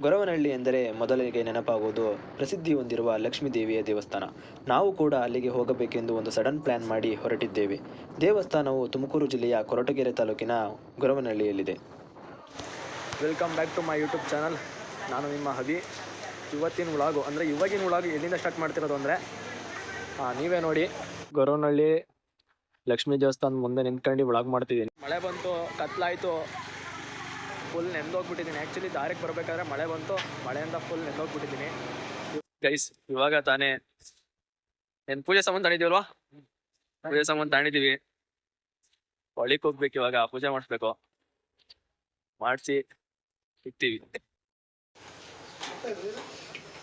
ಗೊರವನಹಳ್ಳಿ ಎಂದರೆ ಮೊದಲಿಗೆ ನೆನಪಾಗುವುದು ಪ್ರಸಿದ್ಧಿ ಹೊಂದಿರುವ ಲಕ್ಷ್ಮೀ ದೇವಿಯ ದೇವಸ್ಥಾನ. ನಾವು ಕೂಡ ಅಲ್ಲಿಗೆ ಹೋಗಬೇಕೆಂದು ಒಂದು ಸಡನ್ ಪ್ಲಾನ್ ಮಾಡಿ ಹೊರಟಿದ್ದೇವೆ. ದೇವಸ್ಥಾನವು ತುಮಕೂರು ಜಿಲ್ಲೆಯ ಕೊರಟಗೆರೆ ತಾಲೂಕಿನ ಗೊರವನಹಳ್ಳಿಯಲ್ಲಿದೆ. Welcome back to my YouTube channel. ನಾನು ನಿಮ್ಮ ಹಬಿ. ಇವತ್ತಿನ ವ್ಲಾಗು ಅಂದರೆ ಇವಾಗಿನ ವ್ಲಾಗ್ ಎಲ್ಲಿಂದ ಸ್ಟಾರ್ಟ್ ಮಾಡ್ತಿರೋದು ಅಂದರೆ ನೀವೇ ನೋಡಿ, ಗೊರವನಹಳ್ಳಿ ಲಕ್ಷ್ಮೀ ದೇವಸ್ಥಾನ ಮುಂದೆ ನಿಂತ್ಕೊಂಡು ವ್ಲಾಗ್ ಮಾಡ್ತಿದ್ದೀನಿ. ಮಳೆ ಬಂತು, ಕತ್ಲಾಯಿತು, ಫುಲ್ ನೆಂದೋಗ್ಬಿಟ್ಟಿದ್ದೀನಿ. ಆ್ಯಕ್ಚುಲಿ ದಾರಿಗೆ ಬರಬೇಕಾದ್ರೆ ಮಳೆ ಬಂತು, ಮಳೆಯಿಂದ ಫುಲ್ ನೆಂದೋಗ್ಬಿಟ್ಟಿದ್ದೀನಿ ಗೈಸ್. ಇವಾಗ ತಾನೇ ಏನು ಪೂಜೆ ಸಾಮಾನು ತಾಣಿದ್ದೀವಲ್ವಾ, ಪೂಜೆ ಸಾಮಾನು ತಾಣಿದ್ದೀವಿ. ಹೊಳಿಗೆ ಹೋಗ್ಬೇಕು, ಇವಾಗ ಪೂಜೆ ಮಾಡಿಸ್ಬೇಕು, ಮಾಡಿಸಿ ಇಕ್ತೀವಿ.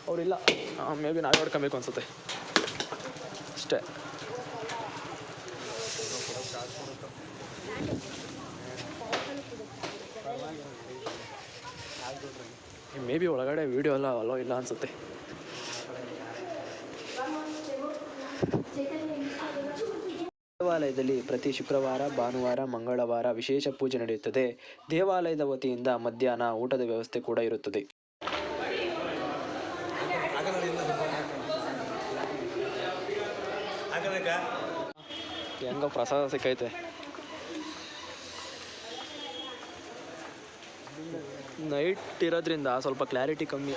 ಅವರಿಲ್ಲ, ಮೇ ಬಿ ನಾವೇ ಹೊಡ್ಕೊಬೇಕು ಅನ್ಸುತ್ತೆ ಅಷ್ಟೇ. ಮೇ ಬಿ ಒಳಗಡೆ ವಿಡಿಯೋ ಎಲ್ಲ ಅಲೋ ಇಲ್ಲ ಅನ್ಸುತ್ತೆ. ದೇವಾಲಯದಲ್ಲಿ ಪ್ರತಿ ಶುಕ್ರವಾರ, ಭಾನುವಾರ, ಮಂಗಳವಾರ ವಿಶೇಷ ಪೂಜೆ ನಡೆಯುತ್ತದೆ. ದೇವಾಲಯದ ವತಿಯಿಂದ ಮಧ್ಯಾಹ್ನ ಊಟದ ವ್ಯವಸ್ಥೆ ಕೂಡ ಇರುತ್ತದೆ. ಹೆಂಗೋ ಪ್ರಸಾದ ಸಿಕ್ಕೈತೆ. ನೈಟ್ ಇರೋದ್ರಿಂದ ಸ್ವಲ್ಪ ಕ್ಲಾರಿಟಿ ಕಮ್ಮಿ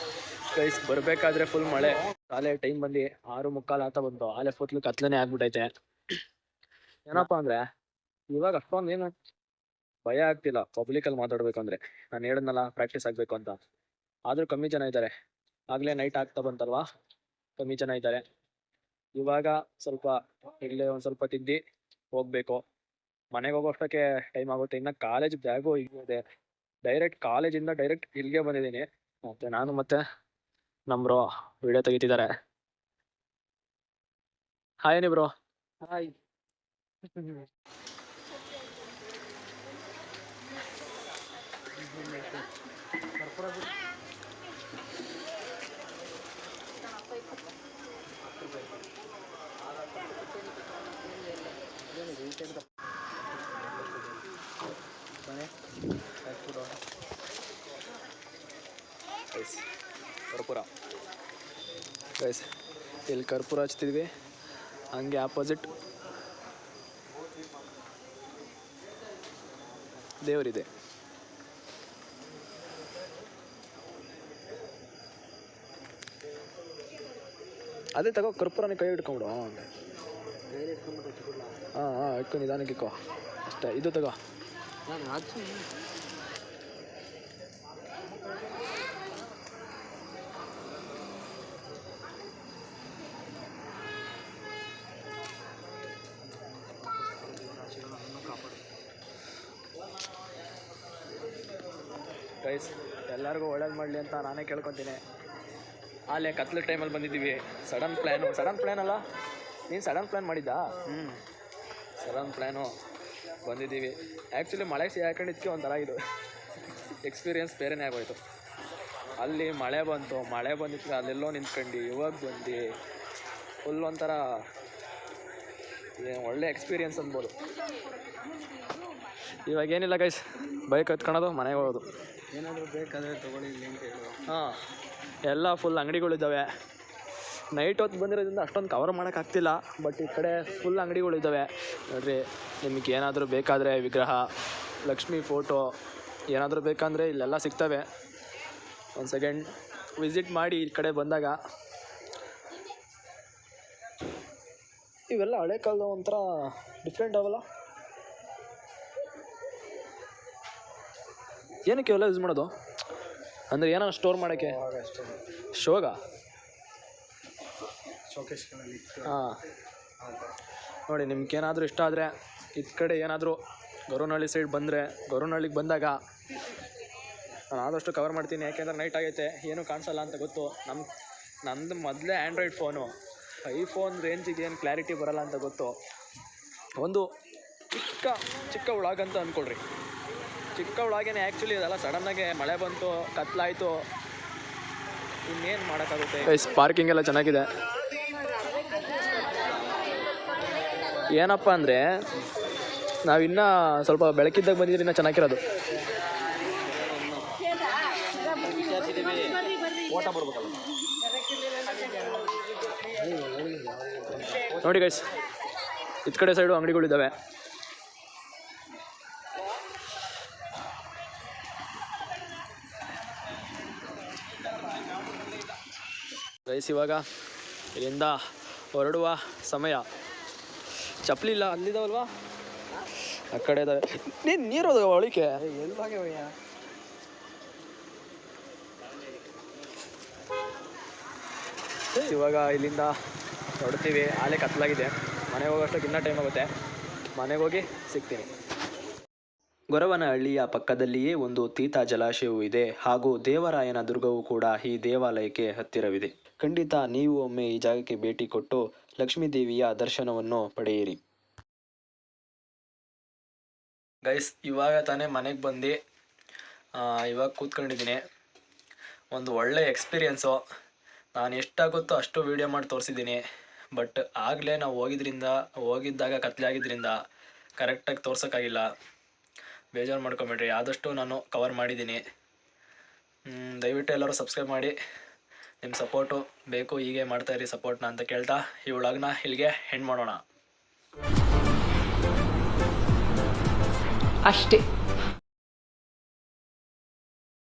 ಗೈಸ್. ಬರಬೇಕಾದ್ರೆ ಫುಲ್ ಮಳೆ. ಕಾಲೇ ಟೈಮ್ ಬಂದು 6:45 ಆತ ಬಂತು. ಆಲೆ ಫುಲ್ ಕತ್ಲನೇ ಆಗ್ಬಿಟ್ಟೈತೆ. ಏನಪ್ಪಾ ಅಂದ್ರೆ ಇವಾಗ ಅಷ್ಟೊಂದು ಏನು ಭಯ ಆಗ್ತಿಲ್ಲ ಪಬ್ಲಿಕಲ್ಲಿ ಮಾತಾಡ್ಬೇಕಂದ್ರೆ. ನಾನು ಹೇಳಿದ್ನಲ್ಲ ಪ್ರಾಕ್ಟೀಸ್ ಆಗ್ಬೇಕು ಅಂತ. ಆದ್ರೂ ಕಮ್ಮಿ ಜನ ಇದ್ದಾರೆ. ಆಗ್ಲೇ ನೈಟ್ ಆಗ್ತಾ ಬಂತಲ್ವಾ, ಕಮ್ಮಿ ಜನ ಇದ್ದಾರೆ. ಇವಾಗ ಸ್ವಲ್ಪ ಇಲ್ಲೇ ಒಂದ್ ಸ್ವಲ್ಪ ತಿಂದು ಹೋಗ್ಬೇಕು. ಮನೆಗೆ ಹೋಗೋಷ್ಟಕ್ಕೆ ಟೈಮ್ ಆಗುತ್ತೆ. ಇನ್ನ ಕಾಲೇಜ್ ಬ್ಯಾಗು ಇದೆ. ಡೈರೆಕ್ಟ್ ಕಾಲೇಜಿಂದ ಡೈರೆಕ್ಟ್ ಇಲ್ಲಿಗೆ ಬಂದಿದ್ದೀನಿ. ಮತ್ತೆ ನಾನು ಮತ್ತೆ ನಮ್ ಬ್ರೋ ವಿಡಿಯೋ ತೆಗಿತಿದ್ದಾರೆ. ಹಾಯ್ ಏನಿ ಬ್ರೋ. ಹಾಯ್. ಕರ್ಪೂರ ಗೈಸ್, ಇಲ್ಲಿ ಕರ್ಪೂರ ಹಚ್ತಿದ್ವಿ. ಹಂಗೆ ಆಪೋಸಿಟ್ ದೇವರಿದೆ. ಅದೇ ತಗೋ, ಕರ್ಪೂರನೇ ಕೈ ಹಿಡ್ಕೊಂಬಿಡು. ಹಾಂ ಇಟ್ಕೊಂಡು ನಿಧಾನಕ್ಕೆ ಇಕ್ಕೋ ಅಷ್ಟೇ. ಇದು ತಗೋ. ಗೈಸ್, ಎಲ್ಲರಿಗೂ ಒಳ್ಳೇದು ಮಾಡಲಿ ಅಂತ ನಾನೇ ಕೇಳ್ಕೊತೀನಿ. ಅಲ್ಲೇ ಕತ್ಲು ಟೈಮಲ್ಲಿ ಬಂದಿದ್ದೀವಿ. ಸಡನ್ ಪ್ಲ್ಯಾನ್ ಅಲ್ಲ, ನೀನು ಸಡನ್ ಪ್ಲ್ಯಾನ್ ಮಾಡಿದ್ದಾ? ಸಡನ್ ಪ್ಲ್ಯಾನು ಬಂದಿದ್ದೀವಿ. ಆ್ಯಕ್ಚುಲಿ ಮಳೆ ಹಾಕೊಂಡಿದ್ದಕ್ಕೆ ಒಂಥರ ಇದು ಎಕ್ಸ್ಪೀರಿಯನ್ಸ್ ಬೇರೆನೇ ಆಗೋಯ್ತು. ಅಲ್ಲಿ ಮಳೆ ಬಂದಿತ್ತು, ಅಲ್ಲೆಲ್ಲೋ ನಿಂತ್ಕೊಂಡು ಇವಾಗ ಬಂದು ಫುಲ್ ಒಂಥರ ಒಳ್ಳೆ ಎಕ್ಸ್ಪೀರಿಯನ್ಸ್ ಅನ್ಬೋದು. ಇವಾಗ ಏನಿಲ್ಲ ಗೈಸ್, ಬೈಕ್ ಹತ್ಕೊಳ್ಳೋದು, ಮನೆಗೆ ಹೋಗೋದು. ಏನಾದರೂ ಬೇಕಾದರೆ ತೊಗೊಳ್ಳಿ ಅಂತ ಹೇಳು. ಹಾಂ, ಎಲ್ಲ ಫುಲ್ ಅಂಗಡಿಗಳಿದ್ದಾವೆ. ನೈಟ್ ಹೊತ್ತು ಬಂದಿರೋದ್ರಿಂದ ಅಷ್ಟೊಂದು ಕವರ್ ಮಾಡೋಕ್ಕಾಗ್ತಿಲ್ಲ. ಬಟ್ ಈ ಕಡೆ ಫುಲ್ ಅಂಗಡಿಗಳಿದ್ದಾವೆ ನೋಡ್ರಿ. ನಿಮಗೆ ಏನಾದರೂ ಬೇಕಾದರೆ ವಿಗ್ರಹ, ಲಕ್ಷ್ಮಿ ಫೋಟೋ ಏನಾದರೂ ಬೇಕಂದರೆ ಇಲ್ಲೆಲ್ಲ ಸಿಗ್ತವೆ. ಒಂದು ಸೆಕೆಂಡ್ ವಿಸಿಟ್ ಮಾಡಿ ಈ ಕಡೆ ಬಂದಾಗ. ಇವೆಲ್ಲ ಹಳೆ ಕಾಲದ ಒಂಥರ ಡಿಫ್ರೆಂಟ್ ಅವಲ್ಲ. ಏನಕ್ಕೆ ಇವೆಲ್ಲ ಯೂಸ್ ಮಾಡೋದು ಅಂದರೆ ಏನೋ ಸ್ಟೋರ್ ಮಾಡೋಕ್ಕೆ? ಶೋಗ? ಹಾಂ ನೋಡಿ, ನಿಮ್ಗೇನಾದರೂ ಇಷ್ಟ ಆದರೆ ಈ ಕಡೆ ಏನಾದರೂ ಗೊರವನಹಳ್ಳಿ ಸೈಡ್ ಬಂದರೆ, ಗೊರವನಹಳ್ಳಿಗೆ ಬಂದಾಗ ನಾನು ಆದಷ್ಟು ಕವರ್ ಮಾಡ್ತೀನಿ. ಯಾಕೆಂದರೆ ನೈಟ್ ಆಗೈತೆ, ಏನೂ ಕಾಣಿಸಲ್ಲ ಅಂತ ಗೊತ್ತು. ನಂದು ಮೊದಲೇ ಆ್ಯಂಡ್ರಾಯ್ಡ್ ಫೋನು. ಐಫೋನ್ ರೇಂಜಿಗೆ ಏನು ಕ್ಲಾರಿಟಿ ಬರೋಲ್ಲ ಅಂತ ಗೊತ್ತು. ಒಂದು ಚಿಕ್ಕ ವ್ಲಾಗ್ ಅಂತ ಅಂದ್ಕೊಳ್ರಿ. ಚಿಕ್ಕ ವ್ಲಾಗೇನೆ. ಆ್ಯಕ್ಚುಲಿ ಇದೆಲ್ಲ ಸಡನ್ನಾಗೆ ಮಳೆ ಬಂತು, ಕತ್ಲಾಯಿತು, ಇನ್ನೇನು ಮಾಡೋಕ್ಕಾಗುತ್ತೆ. ಪಾರ್ಕಿಂಗ್ ಎಲ್ಲ ಚೆನ್ನಾಗಿದೆ. ಏನಪ್ಪ ಅಂದರೆ ನಾವಿನ್ನೂ ಸ್ವಲ್ಪ ಬೆಳಕಿದ್ದಾಗ ಬಂದಿದ್ರೆ ಇನ್ನೂ ಚೆನ್ನಾಗಿರೋದು. ಓಟ ಬರ್ಬೇಕಲ್ಲ ನೋಡಿ ಗೈಸ್, ಇತ್ ಕಡೆ ಸೈಡು ಅಂಗಡಿಗಳಿದ್ದಾವೆ. ಗೈಸ್ ಇವಾಗ ಇಲ್ಲಿಂದ ಹೊರಡುವ ಸಮಯ. ಚಪ್ಪಲಿ ಇಲ್ಲ, ಅಲ್ಲಿದ್ದಾವಲ್ವಾ ಆ ಕಡೆ ಇದ್ದಾವೆ. ನೀರು ಹೋದವ ಒಳಿಕೆ ಇವಾಗ ಇಲ್ಲಿಂದ ಹೊರಡ್ತೀವಿ. ಆಲೆ ಕತ್ತಲಾಗಿದೆ, ಮನೆಗೆ ಹೋಗೋಷ್ಟಕ್ಕೆ ಇನ್ನೂ ಟೈಮ್ ಆಗುತ್ತೆ. ಮನೆಗೆ ಹೋಗಿ ಸಿಗ್ತೀನಿ. ಗೊರವನಹಳ್ಳಿಯ ಪಕ್ಕದಲ್ಲಿಯೇ ಒಂದು ತೀತಾ ಜಲಾಶಯವೂ ಇದೆ ಹಾಗೂ ದೇವರಾಯನ ದುರ್ಗವೂ ಕೂಡ ಈ ದೇವಾಲಯಕ್ಕೆ ಹತ್ತಿರವಿದೆ. ಖಂಡಿತ ನೀವು ಒಮ್ಮೆ ಈ ಜಾಗಕ್ಕೆ ಭೇಟಿ ಕೊಟ್ಟು ಲಕ್ಷ್ಮೀದೇವಿಯ ದರ್ಶನವನ್ನು ಪಡೆಯಿರಿ. ಗೈಸ್ ಇವಾಗ ತಾನೇ ಮನೆಗೆ ಬಂದು ಇವಾಗ ಕೂತ್ಕೊಂಡಿದ್ದೀನಿ. ಒಂದು ಒಳ್ಳೆ ಎಕ್ಸ್ಪೀರಿಯೆನ್ಸು. ನಾನು ಎಷ್ಟಾಗುತ್ತೋ ಅಷ್ಟು ವೀಡಿಯೋ ಮಾಡಿ ತೋರಿಸಿದ್ದೀನಿ. ಬಟ್ ಆಗಲೇ ನಾವು ಹೋಗಿದ್ದಾಗ ಕತ್ಲೆ ಆಗಿದ್ದರಿಂದ ಕರೆಕ್ಟಾಗಿ ತೋರ್ಸೋಕ್ಕಾಗಿಲ್ಲ. ಬೇಜಾರು ಮಾಡ್ಕೊಂಬೇಡ್ರಿ, ಆದಷ್ಟು ನಾನು ಕವರ್ ಮಾಡಿದ್ದೀನಿ. ದಯವಿಟ್ಟು ಎಲ್ಲರೂ ಸಬ್ಸ್ಕ್ರೈಬ್ ಮಾಡಿ. ನಿಮ್ಮ ಸಪೋರ್ಟು ಬೇಕು, ಹೀಗೆ ಮಾಡ್ತಾಯಿರಿ ಸಪೋರ್ಟ್ನ ಅಂತ ಕೇಳ್ತಾ ಈ ವ್ಲಾಗ್ನ ಇಲ್ಲಿಗೆ ಎಂಡ್ ಮಾಡೋಣ ಅಷ್ಟೇ.